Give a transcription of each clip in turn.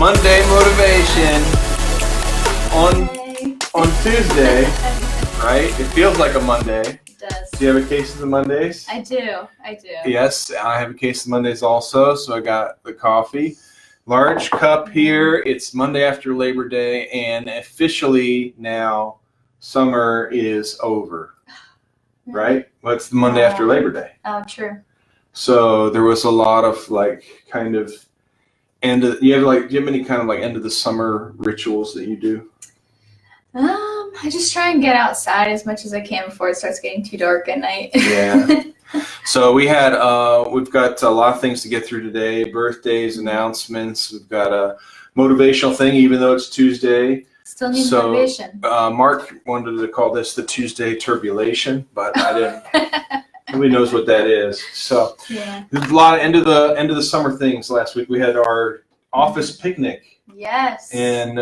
Monday motivation on Tuesday, right? It feels like a Monday. It does. Do you have a case of the Mondays? I do. Yes, I have a case of Mondays also, so I got the coffee. Large cup here. It's Monday after Labor Day, and officially now summer is over, right? What's the Monday after Labor Day? Oh, true. So there was a lot of kind of do you have any kind of end of the summer rituals that you do? I just try and get outside as much as I can before it starts getting too dark at night. Yeah. So we've got a lot of things to get through today. Birthdays, announcements. We've got a motivational thing, even though it's Tuesday. Still need motivation. Mark wanted to call this the Tuesday turbulation, but I didn't. Nobody knows what that is. So yeah. There's a lot of end of the summer things last week. We had our office picnic. Yes. And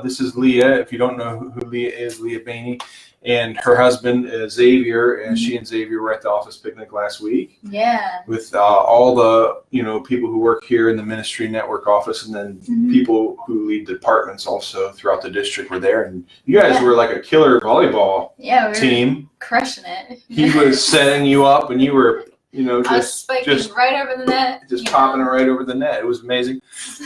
this is Leah. If you don't know who Leah is, Leah Bainey, and her husband Xavier, and she and Xavier were at the office picnic last week. Yeah. With all the people who work here in the ministry network office, and then people who lead departments also throughout the district were there. And you guys were like a killer volleyball team. Crushing it. He was setting you up, and you were just right over the net. Just popping it right over the net. It was amazing.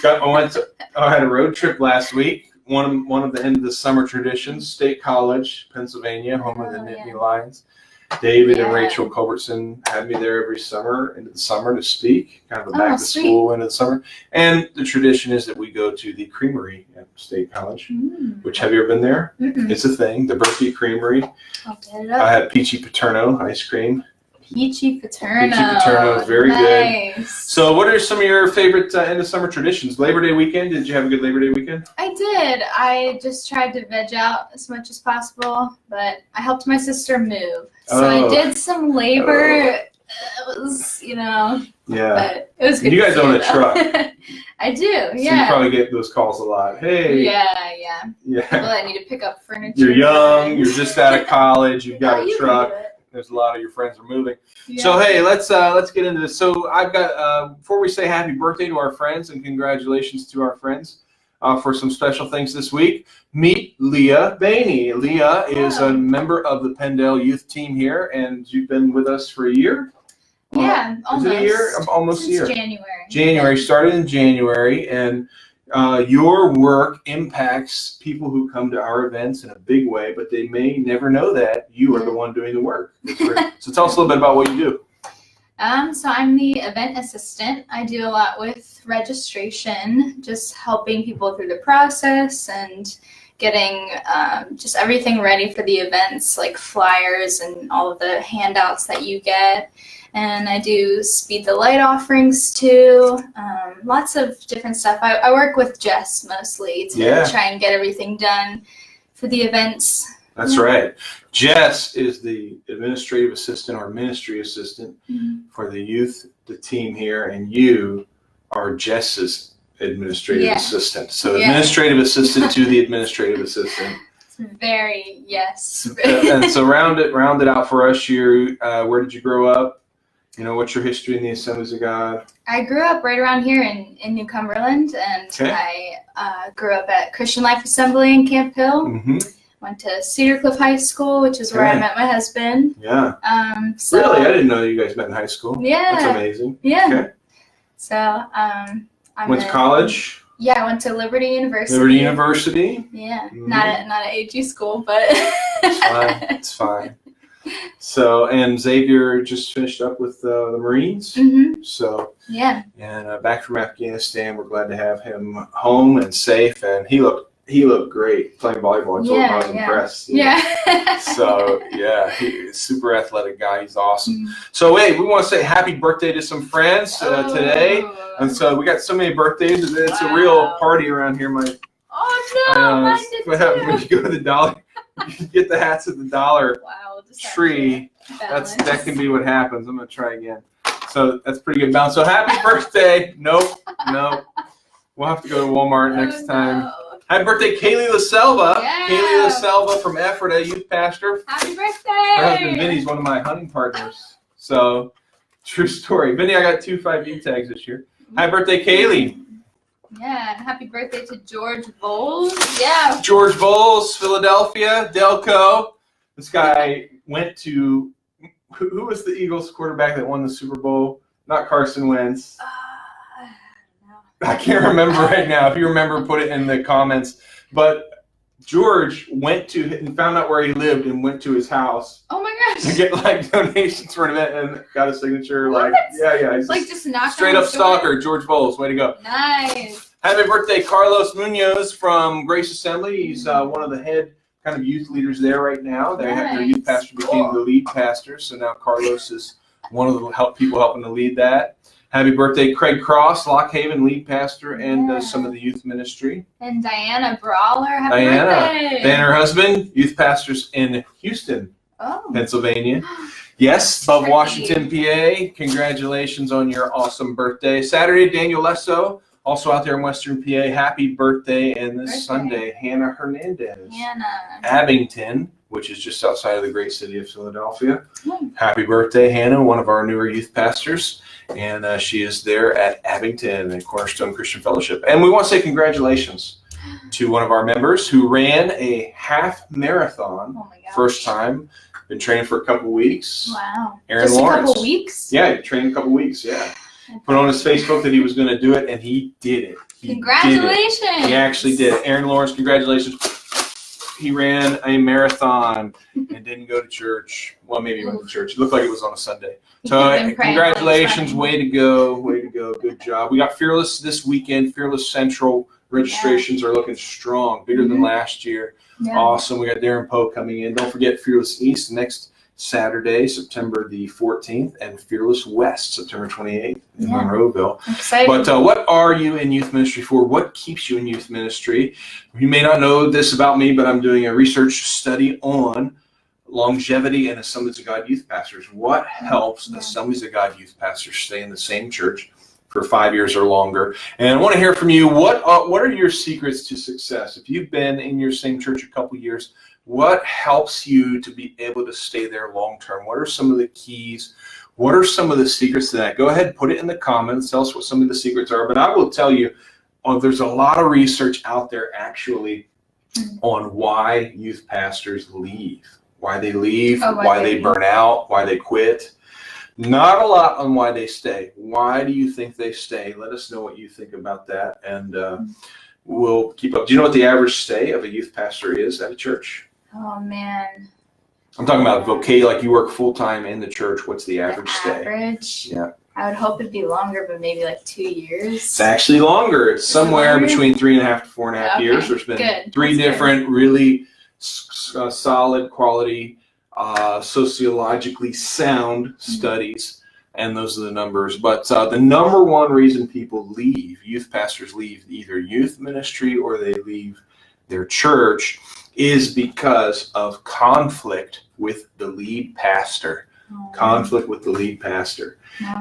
I had a road trip last week. One of the end of the summer traditions, State College, Pennsylvania, home of the Nittany Lions. David and Rachel Culbertson had me there every summer, into the summer, to speak, kind of a back to school into the summer. And the tradition is that we go to the creamery at State College, which, have you ever been there? It's a thing, the Berkey Creamery. I had Peachy Paterno ice cream. Peachy Paterno. Peachy Paterno is very good. Nice. So what are some of your favorite end of summer traditions? Labor Day weekend, did you have a good Labor Day weekend? I did. I just tried to veg out as much as possible, but I helped my sister move. So I did some labor. It was, Yeah. But it was good. You guys own a truck. I do, yeah. So you probably get those calls a lot. Hey. Yeah. People that need to pick up furniture. You're young, you're just out of college, you've got a truck. Can do it. There's a lot of your friends are moving. Yeah. So hey, let's get into this. So I've got before we say happy birthday to our friends and congratulations to our friends for some special things this week. Meet Leah Bainey. Leah is a member of the Pendel youth team here, and you've been with us for a year. Yeah, almost. Is it a year? Almost a year. January. January, started in January, and your work impacts people who come to our events in a big way, but they may never know that you are the one doing the work. So tell us a little bit about what you do. So I'm the event assistant. I do a lot with registration, just helping people through the process and getting just everything ready for the events, like flyers and all of the handouts that you get. And I do speed the light offerings too. Lots of different stuff. I work with Jess mostly to try and get everything done for the events. That's right. Jess is the administrative assistant or ministry assistant for the team here, and you are Jess's administrative assistant. So administrative assistant to the administrative assistant. Very, yes. And so round it out for us. Where did you grow up? What's your history in the Assemblies of God? I grew up right around here in New Cumberland, and I grew up at Christian Life Assembly in Camp Hill. Went to Cedar Cliff High School, which is where I met my husband. Yeah. Really? I didn't know you guys met in high school. Yeah. That's amazing. Yeah. Okay. So I went to college? Yeah, I went to Liberty University. Liberty University? Yeah. Not at AG school, but it's fine. So, and Xavier just finished up with the Marines. So, and back from Afghanistan, we're glad to have him home and safe. And he looked great playing volleyball. I was impressed. So, he's a super athletic guy. He's awesome. So, hey, we want to say happy birthday to some friends today. And so we got so many birthdays. It's a real party around here. Mine did what happens when you go to the dollar? You get the hats at the Dollar Tree. That can be what happens. I'm gonna try again. So that's pretty good balance. So happy birthday! Nope. We'll have to go to Walmart next time. Happy birthday, Kaylee LaSelva. Kaylee LaSelva from Ephrata, youth pastor. Happy birthday! Her husband Vinny's one of my hunting partners. So true story. Vinny, I got 2 5U tags this year. Happy birthday, Kaylee. Yeah, happy birthday to George Bowles. Yeah. George Bowles, Philadelphia, Delco. This guy went to, who was the Eagles quarterback that won the Super Bowl? Not Carson Wentz. No. I can't remember right now. If you remember, put it in the comments. But George went to and found out where he lived and went to his house. Oh my gosh. To get like donations for an event and got a signature. What? Like, yeah. He's Like just knocked straight on up the door? stalker, George Bowles. Way to go. Nice. Happy birthday, Carlos Munoz from Grace Assembly. He's one of the head kind of youth leaders there right now. Their youth pastor became the lead pastor, so now Carlos is one of the people helping to lead that. Happy birthday, Craig Cross, Lock Haven lead pastor and some of the youth ministry. And Diana Brawler, happy birthday. And her husband, youth pastors in Houston, Pennsylvania. Yes, Bub Washington, PA. Congratulations on your awesome birthday. Saturday, Daniel Lesso, also out there in Western PA. Happy birthday. And this Sunday, Hannah Hernandez. Abington, which is just outside of the great city of Philadelphia. Happy birthday, Hannah, one of our newer youth pastors. And she is there at Abington and Cornerstone Christian Fellowship. And we want to say congratulations to one of our members who ran a half marathon. Oh my gosh. First time. Been training for a couple weeks. Wow. Aaron Just Lawrence. a couple weeks? Yeah, he trained a couple weeks, yeah. Put on his Facebook that he was going to do it, and he did it. Congratulations. He actually did it. Aaron Lawrence, congratulations. He ran a marathon and didn't go to church. Well, maybe he went to church. It looked like it was on a Sunday. So congratulations. Way to go. Way to go. Good job. We got Fearless this weekend. Fearless Central registrations are looking strong, bigger than last year. Yeah. Awesome. We got Darren Poe coming in. Don't forget Fearless East next Saturday, September the 14th, and Fearless West, September 28th in Monroeville. Exciting. But what are you in youth ministry for? What keeps you in youth ministry? You may not know this about me, but I'm doing a research study on longevity and Assemblies of God youth pastors. What helps Assemblies of God youth pastors stay in the same church for 5 years or longer? And I want to hear from you. What are your secrets to success? If you've been in your same church a couple years, what helps you to be able to stay there long term? What are some of the keys? What are some of the secrets to that? Go ahead and put it in the comments. Tell us what some of the secrets are. But I will tell you, there's a lot of research out there actually on why youth pastors leave. Why they leave, why they burn out, why they quit. Not a lot on why they stay. Why do you think they stay? Let us know what you think about that, and we'll keep up. Do you know what the average stay of a youth pastor is at a church? Oh, man. I'm talking about like you work full-time in the church. What's the average stay? Average? Yeah. I would hope it'd be longer, but maybe like 2 years. It's actually longer. It's somewhere between 3.5 to 4.5 years. There's been three different really solid quality, sociologically sound studies, and those are the numbers. But the number one reason people leave, youth pastors leave either youth ministry or they leave their church, is because of conflict with the lead pastor. Conflict with the lead pastor.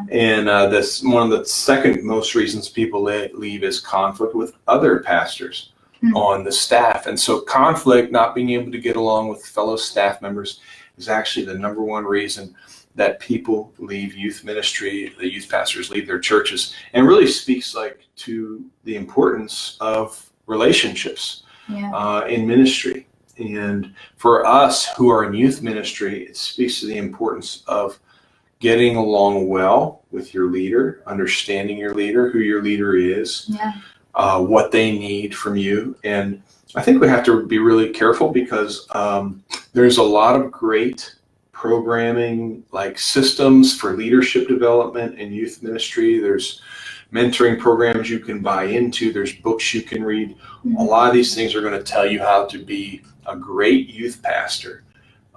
And that's one of the second most reasons people leave is conflict with other pastors on the staff. And so conflict, not being able to get along with fellow staff members, is actually the number one reason that people leave youth ministry, the youth pastors leave their churches, and really speaks to the importance of relationships in ministry. And for us who are in youth ministry, it speaks to the importance of getting along well with your leader, understanding your leader, who your leader is, what they need from you. And I think we have to be really careful because there's a lot of great programming, like systems for leadership development in youth ministry. There's mentoring programs you can buy into. There's books you can read. A lot of these things are going to tell you how to be a great youth pastor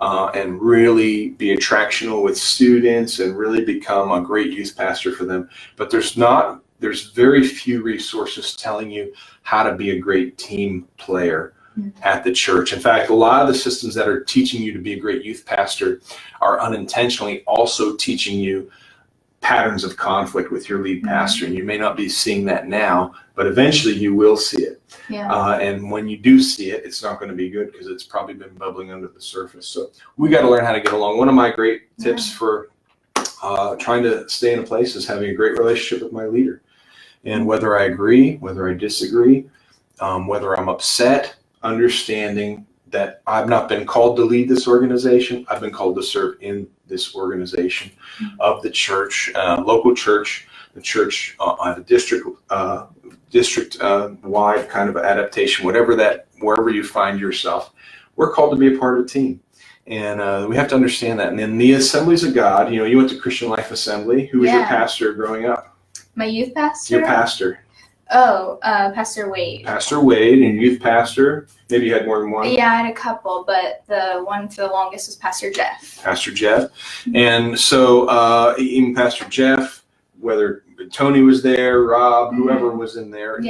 and really be attractional with students and really become a great youth pastor for them. But there's very few resources telling you how to be a great team player at the church. In fact, a lot of the systems that are teaching you to be a great youth pastor are unintentionally also teaching you patterns of conflict with your lead pastor. And you may not be seeing that now, but eventually you will see it. And when you do see it, it's not going to be good because it's probably been bubbling under the surface. So we got to learn how to get along. One of my great tips for trying to stay in a place is having a great relationship with my leader. And whether I agree, whether I disagree, whether I'm upset, understanding that I've not been called to lead this organization. I've been called to serve in this organization of the church, local church, the church on a district-wide kind of adaptation, wherever you find yourself. We're called to be a part of a team. And we have to understand that. And in the Assemblies of God, you went to Christian Life Assembly. Who was your pastor growing up? My youth pastor? Your pastor. Oh, Pastor Wade. Pastor Wade, and youth pastor. Maybe you had more than one. Yeah, I had a couple, but the one for the longest was Pastor Jeff. Pastor Jeff. And so even Pastor Jeff, whether Tony was there, Rob, whoever was in there,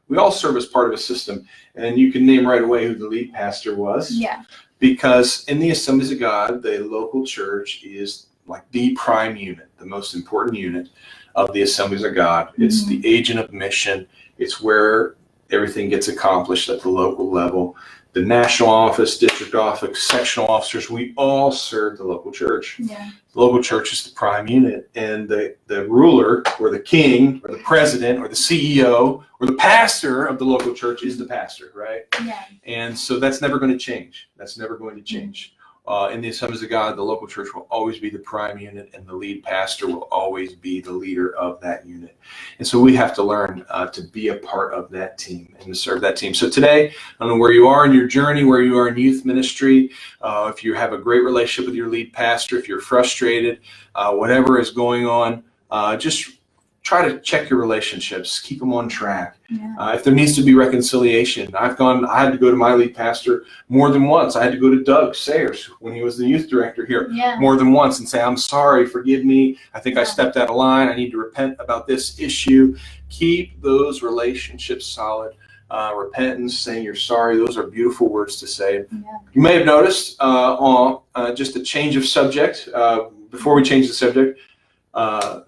we all serve as part of a system. And you can name right away who the lead pastor was. Yeah. Because in the Assemblies of God, the local church is like the prime unit, the most important unit of the Assemblies of God. It's the agent of mission. It's where everything gets accomplished at the local level. The national office, district office, sectional officers, we all serve the local church. Yeah. The local church is the prime unit, and the ruler or the king or the president or the CEO or the pastor of the local church is the pastor, right? Yeah. And so that's never going to change. That's never going to change. In the Assemblies of God, the local church will always be the prime unit, and the lead pastor will always be the leader of that unit. And so we have to learn to be a part of that team and to serve that team. So today, I don't know where you are in your journey, where you are in youth ministry, if you have a great relationship with your lead pastor, if you're frustrated, whatever is going on, just try to check your relationships, keep them on track. Yeah. If there needs to be reconciliation, I had to go to my lead pastor more than once. I had to go to Doug Sayers when he was the youth director here more than once and say, I'm sorry, forgive me. I think I stepped out of line. I need to repent about this issue. Keep those relationships solid. Repentance, saying you're sorry, those are beautiful words to say. Yeah. You may have noticed just a change of subject. Before we change the subject,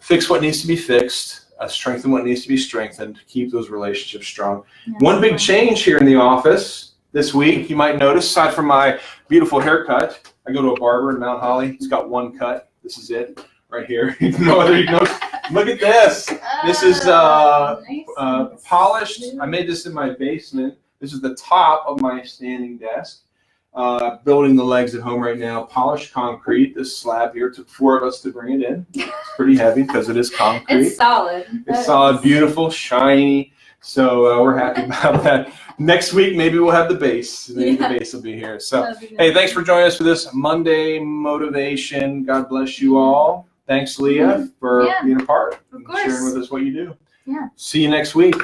fix what needs to be fixed, strengthen what needs to be strengthened, keep those relationships strong. Yeah. One big change here in the office this week, you might notice, aside from my beautiful haircut, I go to a barber in Mount Holly. He's got one cut. This is it right here. Look at this. This is polished. I made this in my basement. This is the top of my standing desk. Building the legs at home right now. Polished concrete. This slab here took 4 of us to bring it in. It's pretty heavy because it is concrete. It's solid. It's solid, beautiful, shiny. So we're happy about that. Next week, maybe we'll have the base. Maybe the base will be here. So, hey, thanks for joining us for this Monday motivation. God bless you all. Thanks, Leah, for being a part and sharing with us what you do. Yeah. See you next week.